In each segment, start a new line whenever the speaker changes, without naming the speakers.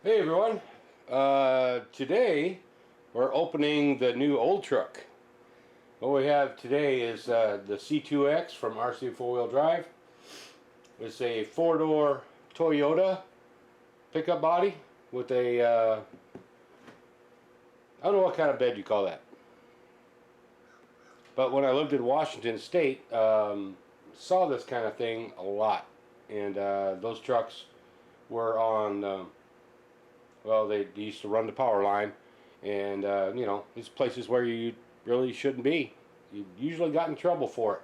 Hey everyone, today we're opening the new old truck. What we have today is the C2X from RC4WD Drive. It's a four-door Toyota pickup body with a, I don't know what kind of bed you call that. But when I lived in Washington State, saw this kind of thing a lot. And those trucks were on well, they used to run the power line, and you know, these places where you really shouldn't be. You usually got in trouble for it.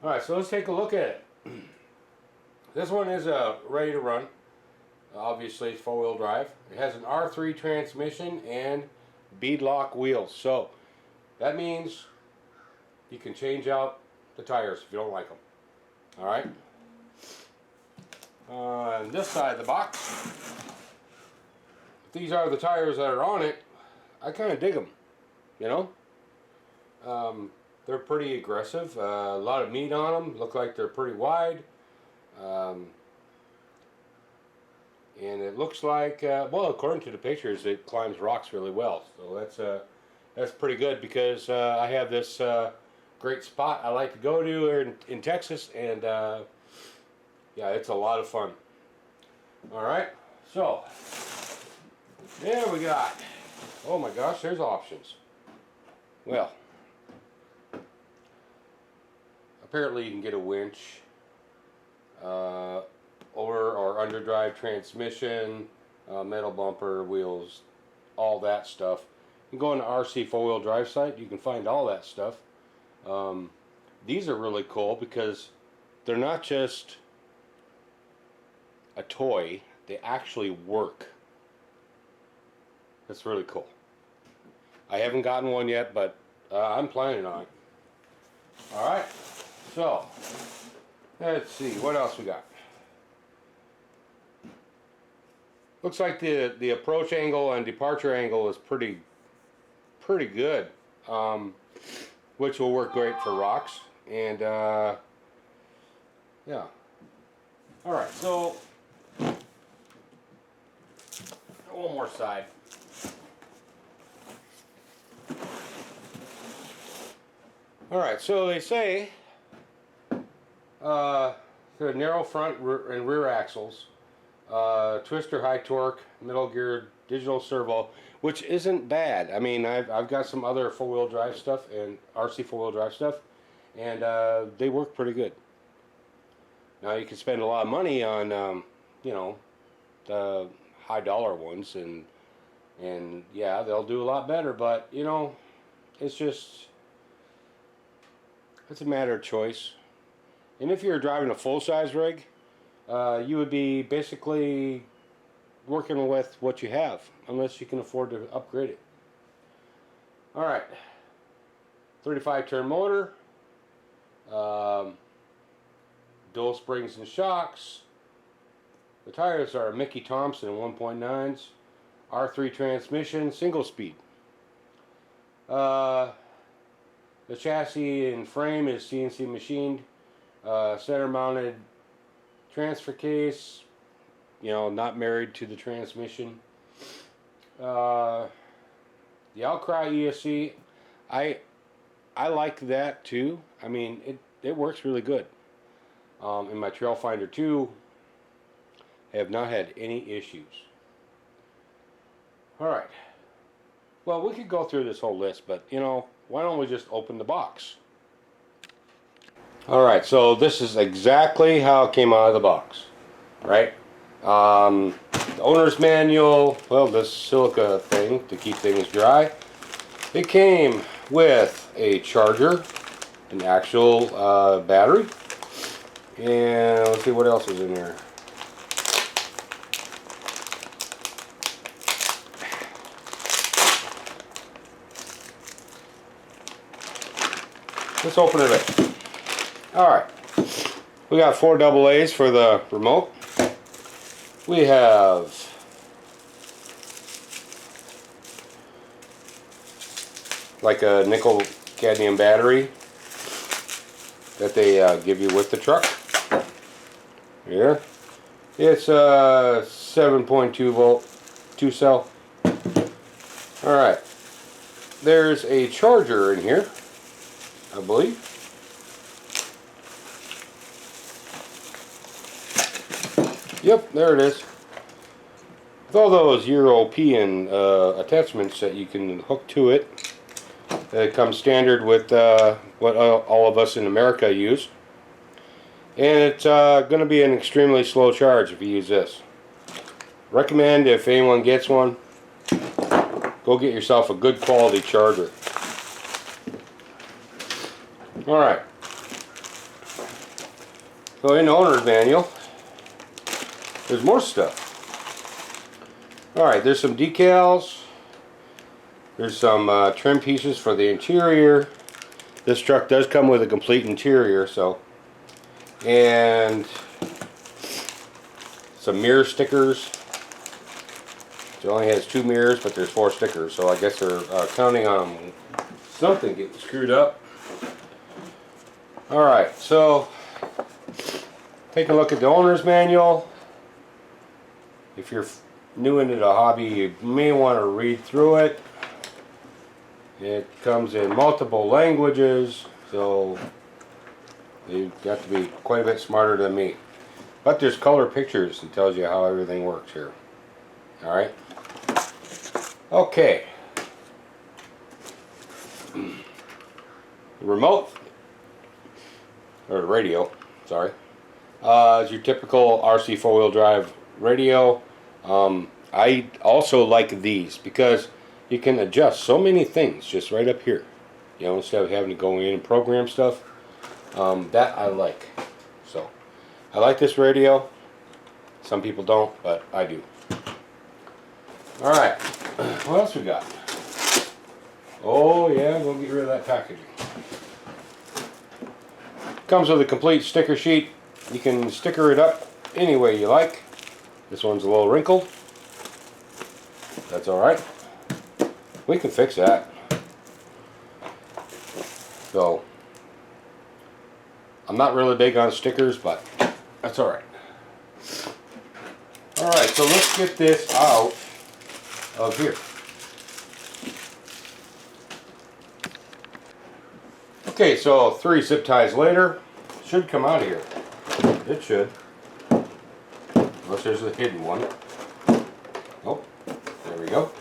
All right, so let's take a look at it. This one is ready to run. Obviously, it's four-wheel drive. It has an R3 transmission and beadlock wheels, so that means you can change out the tires if you don't like them. All right. On this side of the box, these are the tires that are on it. I kind of dig them, you know. They're pretty aggressive. A lot of meat on them. Look like they're pretty wide. And it looks like, well, according to the pictures, it climbs rocks really well. So that's pretty good because I have this great spot I like to go to here in Texas, and yeah, it's a lot of fun. All right, so. There we got, oh my gosh, there's options. Well, apparently you can get a winch, over or underdrive transmission, metal bumper, wheels, all that stuff. You can go on the RC4WD Drive site, you can find all that stuff. These are really cool because they're not just a toy, they actually work. That's really cool. I haven't gotten one yet, but I'm planning on it. Alright, so let's see, what else we got? Looks like the approach angle and departure angle is pretty good, which will work great for rocks. And yeah. Alright, so one more side. Alright, so they say the narrow front and rear axles, twister high torque, middle gear, digital servo, which isn't bad. I mean, I've got some other four-wheel drive stuff and RC four-wheel drive stuff, and they work pretty good. Now you can spend a lot of money on, you know, the high dollar ones, and yeah, they'll do a lot better, but you know, it's a matter of choice. And if you're driving a full-size rig, you would be basically working with what you have, unless you can afford to upgrade it. Alright, 35 turn motor, dual springs and shocks. The tires are Mickey Thompson 1.9s, R3 transmission, single speed. The chassis and frame is CNC machined, center mounted transfer case, you know, not married to the transmission. The Outcry ESC, I like that too. I mean, it works really good. In my Trail Finder 2, I have not had any issues. Alright, well, we could go through this whole list, but you know, why don't we just open the box? Alright, so this is exactly how it came out of the box, right? The owner's manual, well, this silica thing to keep things dry. It came with a charger, an actual battery, and let's see what else is in here. Let's open it up. Alright, we got 4 AA's for the remote. We have like a nickel cadmium battery that they give you with the truck. Here. It's a 7.2 volt 2 cell. Alright, there's a charger in here, I believe. Yep, there it is. With all those European attachments that you can hook to it. It comes standard with what all of us in America use. And it's going to be an extremely slow charge if you use this. Recommend, if anyone gets one, go get yourself a good quality charger. Alright. So in the owner's manual, there's more stuff. Alright, there's some decals. There's some trim pieces for the interior. This truck does come with a complete interior, so. And some mirror stickers. It only has 2 mirrors, but there's 4 stickers, so I guess they're counting on something getting screwed up. Alright, so take a look at the owner's manual. If you're new into the hobby, you may want to read through it. It comes in multiple languages, so you've got to be quite a bit smarter than me. But there's color pictures and tells you how everything works here. Alright. Okay. The remote, or the radio, sorry, is your typical RC 4-wheel drive radio. I also like these because you can adjust so many things just right up here, you know, instead of having to go in and program stuff. That I like. So I like this radio. Some people don't, but I do. Alright, what else we got? Oh yeah, we'll get rid of that packaging. Comes with a complete sticker sheet. You can sticker it up any way you like. This one's a little wrinkled. That's alright. We can fix that. So, I'm not really big on stickers, but that's alright. Alright, so let's get this out of here. Okay, so 3 zip ties later, should come out of here. It should. Unless there's a hidden one. Oh, there we go.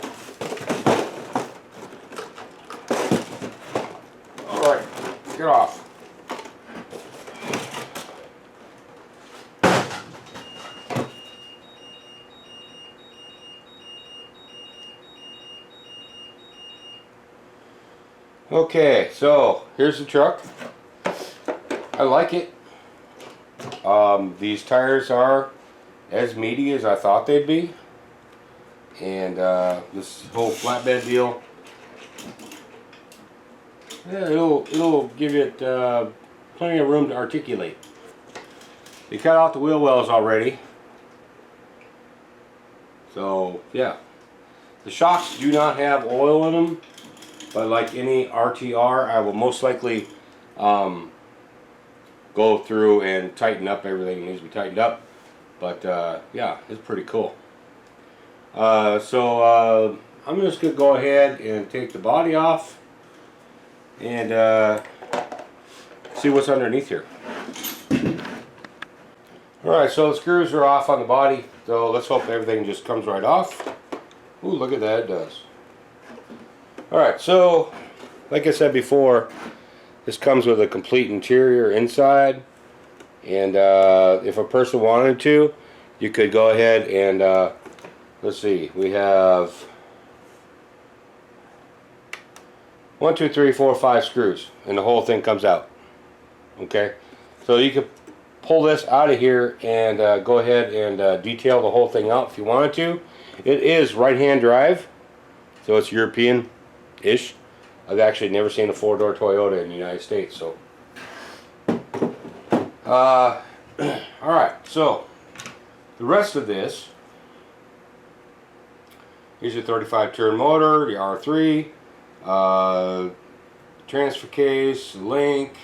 Alright, get off. Okay, so here's the truck. I like it. These tires are as meaty as I thought they'd be, and this whole flatbed deal, yeah, it'll give it plenty of room to articulate. They cut out the wheel wells already, so yeah. The shocks do not have oil in them, but like any RTR, I will most likely go through and tighten up everything that needs to be tightened up. But yeah, it's pretty cool. So I'm just going to go ahead and take the body off and see what's underneath here. Alright, so the screws are off on the body, so let's hope everything just comes right off. Ooh, look at that, it does. Alright, so like I said before, this comes with a complete interior inside, and if a person wanted to, you could go ahead and let's see, we have 1, 2, 3, 4, 5 screws, and the whole thing comes out. Okay, so you could pull this out of here and go ahead and detail the whole thing out if you wanted to. It is right-hand drive, so it's European-ish. I've actually never seen a 4-door Toyota in the United States, so. Alright, so the rest of this, here's your 35 turn motor, the R3, transfer case, link,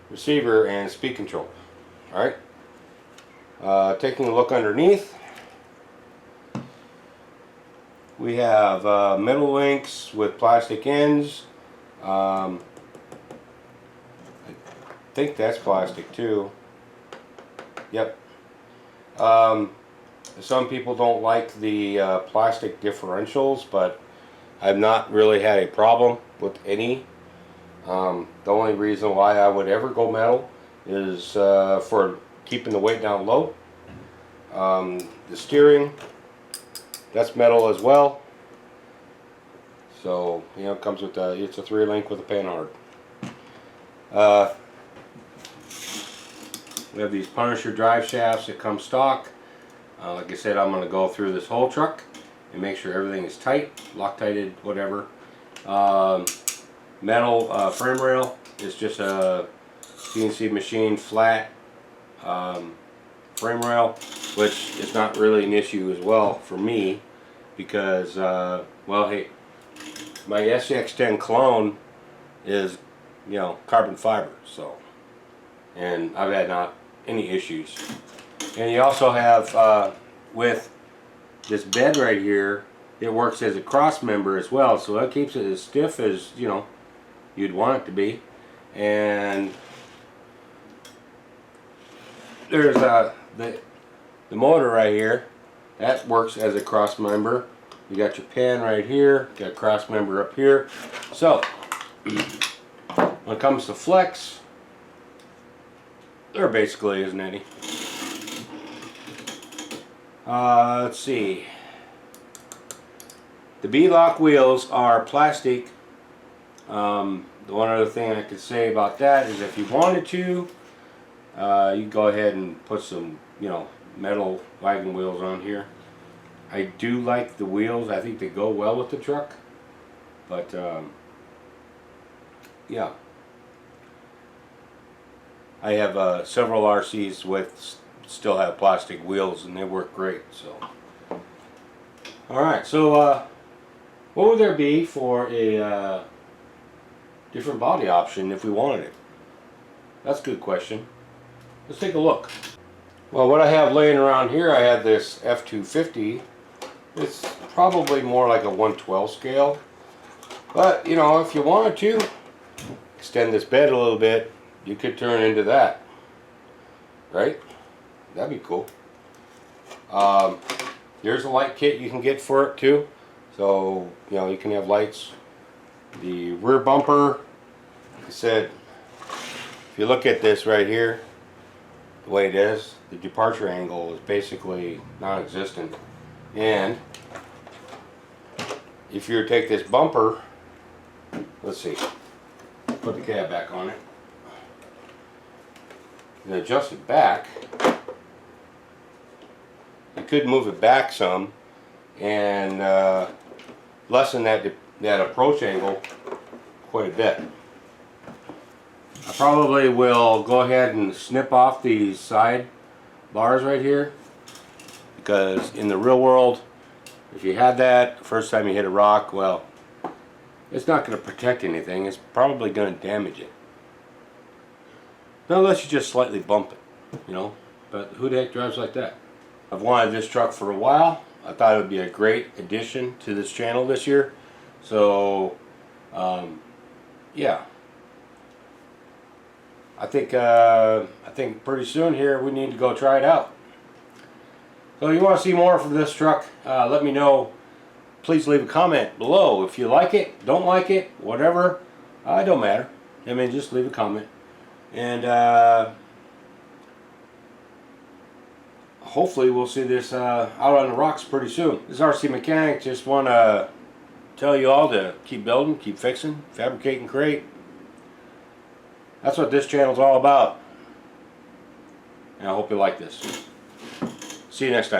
receiver, and speed control. Alright, taking a look underneath, we have metal links with plastic ends. I think that's plastic too. Yep. Some people don't like the plastic differentials, but I've not really had a problem with any. The only reason why I would ever go metal is for keeping the weight down low. The steering, that's metal as well. So, you know, it comes with it's a 3-link with a panhard. We have these Punisher drive shafts that come stock. Like I said, I'm going to go through this whole truck and make sure everything is tight, Loctited, whatever. Metal frame rail is just a CNC machine flat frame rail, which is not really an issue as well for me because, well, hey, my SX10 clone is, you know, carbon fiber, so, and I've had not any issues. And you also have with this bed right here, it works as a cross member as well, so that keeps it as stiff as, you know, you'd want it to be. And there's the motor right here, that works as a cross member. You got your pan right here, got a cross member up here. So when it comes to flex, there basically isn't any. Let's see. The B-lock wheels are plastic. The one other thing I could say about that is if you wanted to, you can go ahead and put some, you know, metal wagon wheels on here. I do like the wheels. I think they go well with the truck. But, yeah. I have several RCs with still have plastic wheels and they work great. So, alright, so what would there be for a different body option if we wanted it? That's a good question. Let's take a look. Well, what I have laying around here, I have this F250. It's probably more like a 112 scale. But, you know, if you wanted to extend this bed a little bit, you could turn into that. Right? That'd be cool. There's a light kit you can get for it too. So, you know, you can have lights. The rear bumper, like I said, if you look at this right here, the way it is, the departure angle is basically non-existent. And if you were to take this bumper, let's see, put the cab back on it, and adjust it back, you could move it back some and lessen that approach angle quite a bit. I probably will go ahead and snip off these side bars right here, because in the real world, if you had that the first time you hit a rock, well, it's not going to protect anything. It's probably going to damage it. Not unless you just slightly bump it, you know. But who the heck drives like that? I've wanted this truck for a while. I thought it would be a great addition to this channel this year. So, yeah. I think pretty soon here we need to go try it out. So if you want to see more from this truck, let me know. Please leave a comment below. If you like it, don't like it, whatever, it don't matter. I mean, just leave a comment. And hopefully we'll see this out on the rocks pretty soon. This RC Mechanic just want to tell you all to keep building, keep fixing, fabricate and create. That's what this channel's all about. And I hope you like this. See you next time.